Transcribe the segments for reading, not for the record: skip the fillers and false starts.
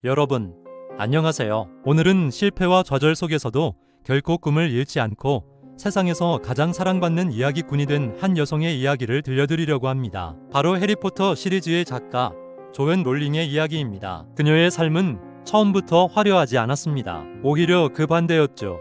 여러분, 안녕하세요. 오늘은 실패와 좌절 속에서도 결코 꿈을 잃지 않고 세상에서 가장 사랑받는 이야기꾼이 된 한 여성의 이야기를 들려드리려고 합니다. 바로 해리포터 시리즈의 작가 조앤 롤링의 이야기입니다. 그녀의 삶은 처음부터 화려하지 않았습니다. 오히려 그 반대였죠.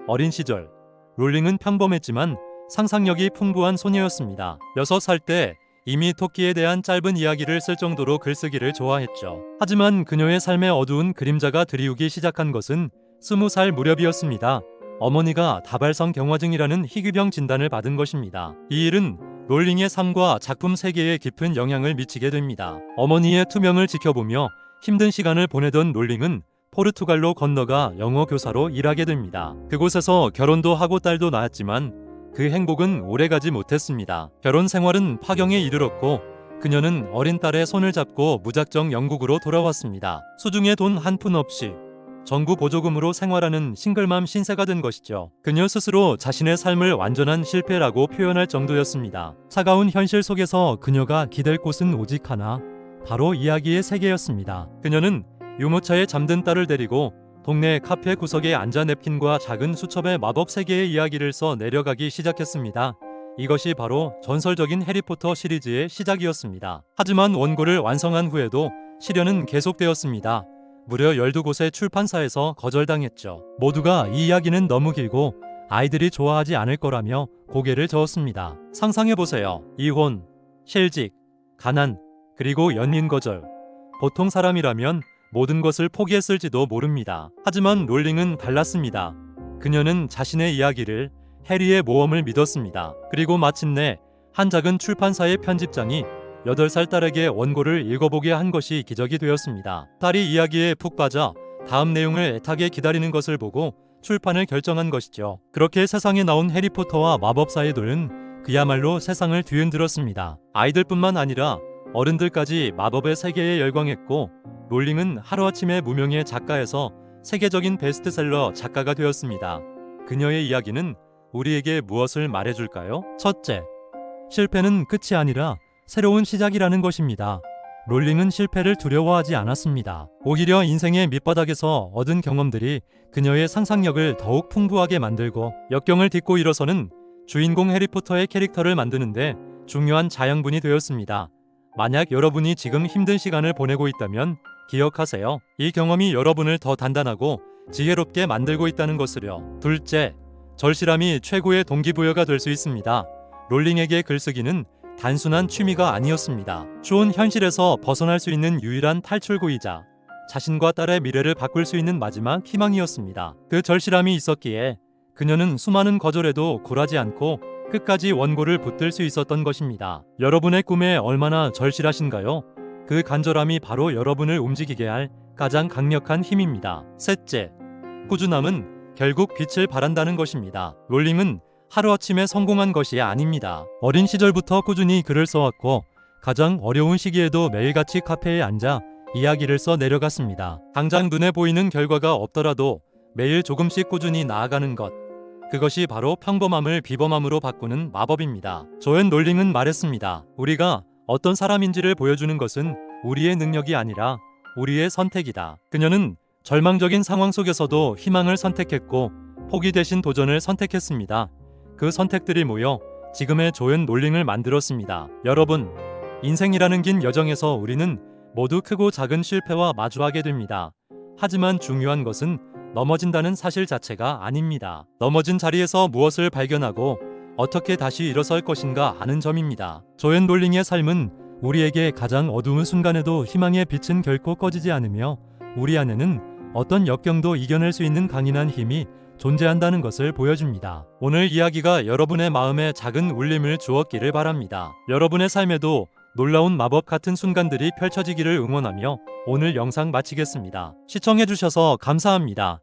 어린 시절, 롤링은 평범했지만 상상력이 풍부한 소녀였습니다. 6살 때 이미 토끼에 대한 짧은 이야기를 쓸 정도로 글쓰기를 좋아했죠. 하지만 그녀의 삶의 어두운 그림자가 드리우기 시작한 것은 20살 무렵이었습니다. 어머니가 다발성 경화증이라는 희귀병 진단을 받은 것입니다. 이 일은 롤링의 삶과 작품 세계에 깊은 영향을 미치게 됩니다. 어머니의 투명을 지켜보며 힘든 시간을 보내던 롤링은 포르투갈로 건너가 영어 교사로 일하게 됩니다. 그곳에서 결혼도 하고 딸도 낳았지만 그 행복은 오래가지 못했습니다. 결혼 생활은 파경에 이르렀고 그녀는 어린 딸의 손을 잡고 무작정 영국으로 돌아왔습니다. 수중에 돈 한 푼 없이 정부 보조금으로 생활하는 싱글맘 신세가 된 것이죠. 그녀 스스로 자신의 삶을 완전한 실패라고 표현할 정도였습니다. 차가운 현실 속에서 그녀가 기댈 곳은 오직 하나, 바로 이야기의 세계였습니다. 그녀는 유모차에 잠든 딸을 데리고 동네 카페 구석에 앉아 냅킨과 작은 수첩에 마법 세계의 이야기를 써 내려가기 시작했습니다. 이것이 바로 전설적인 해리포터 시리즈의 시작이었습니다. 하지만 원고를 완성한 후에도 시련은 계속되었습니다. 무려 12곳의 출판사에서 거절당했죠. 모두가 이 이야기는 너무 길고 아이들이 좋아하지 않을 거라며 고개를 저었습니다. 상상해보세요. 이혼, 실직, 가난, 그리고 연인 거절. 보통 사람이라면 모든 것을 포기했을지도 모릅니다. 하지만 롤링은 달랐습니다. 그녀는 자신의 이야기를, 해리의 모험을 믿었습니다. 그리고 마침내 한 작은 출판사의 편집장이 8살 딸에게 원고를 읽어보게 한 것이 기적이 되었습니다. 딸이 이야기에 푹 빠져 다음 내용을 애타게 기다리는 것을 보고 출판을 결정한 것이죠. 그렇게 세상에 나온 해리포터와 마법사의 돌은 그야말로 세상을 뒤흔들었습니다. 아이들뿐만 아니라 어른들까지 마법의 세계에 열광했고 롤링은 하루아침에 무명의 작가에서 세계적인 베스트셀러 작가가 되었습니다. 그녀의 이야기는 우리에게 무엇을 말해줄까요? 첫째, 실패는 끝이 아니라 새로운 시작이라는 것입니다. 롤링은 실패를 두려워하지 않았습니다. 오히려 인생의 밑바닥에서 얻은 경험들이 그녀의 상상력을 더욱 풍부하게 만들고 역경을 딛고 일어서는 주인공 해리포터의 캐릭터를 만드는데 중요한 자양분이 되었습니다. 만약 여러분이 지금 힘든 시간을 보내고 있다면 기억하세요. 이 경험이 여러분을 더 단단하고 지혜롭게 만들고 있다는 것을요. 둘째, 절실함이 최고의 동기부여가 될 수 있습니다. 롤링에게 글쓰기는 단순한 취미가 아니었습니다. 추운 현실에서 벗어날 수 있는 유일한 탈출구이자 자신과 딸의 미래를 바꿀 수 있는 마지막 희망이었습니다. 그 절실함이 있었기에 그녀는 수많은 거절에도 굴하지 않고 끝까지 원고를 붙들 수 있었던 것입니다. 여러분의 꿈에 얼마나 절실하신가요? 그 간절함이 바로 여러분을 움직이게 할 가장 강력한 힘입니다. 셋째, 꾸준함은 결국 빛을 발한다는 것입니다. 롤링은 하루아침에 성공한 것이 아닙니다. 어린 시절부터 꾸준히 글을 써왔고 가장 어려운 시기에도 매일같이 카페에 앉아 이야기를 써 내려갔습니다. 당장 눈에 보이는 결과가 없더라도 매일 조금씩 꾸준히 나아가는 것, 그것이 바로 평범함을 비범함으로 바꾸는 마법입니다. 조앤 롤링은 말했습니다. 우리가 어떤 사람인지를 보여주는 것은 우리의 능력이 아니라 우리의 선택이다. 그녀는 절망적인 상황 속에서도 희망을 선택했고 포기 대신 도전을 선택했습니다. 그 선택들이 모여 지금의 조앤 롤링을 만들었습니다. 여러분, 인생이라는 긴 여정에서 우리는 모두 크고 작은 실패와 마주하게 됩니다. 하지만 중요한 것은 넘어진다는 사실 자체가 아닙니다. 넘어진 자리에서 무엇을 발견하고 어떻게 다시 일어설 것인가 아는 점입니다. 조앤 롤링의 삶은 우리에게 가장 어두운 순간에도 희망의 빛은 결코 꺼지지 않으며 우리 안에는 어떤 역경도 이겨낼 수 있는 강인한 힘이 존재한다는 것을 보여줍니다. 오늘 이야기가 여러분의 마음에 작은 울림을 주었기를 바랍니다. 여러분의 삶에도 놀라운 마법 같은 순간들이 펼쳐지기를 응원하며 오늘 영상 마치겠습니다. 시청해주셔서 감사합니다.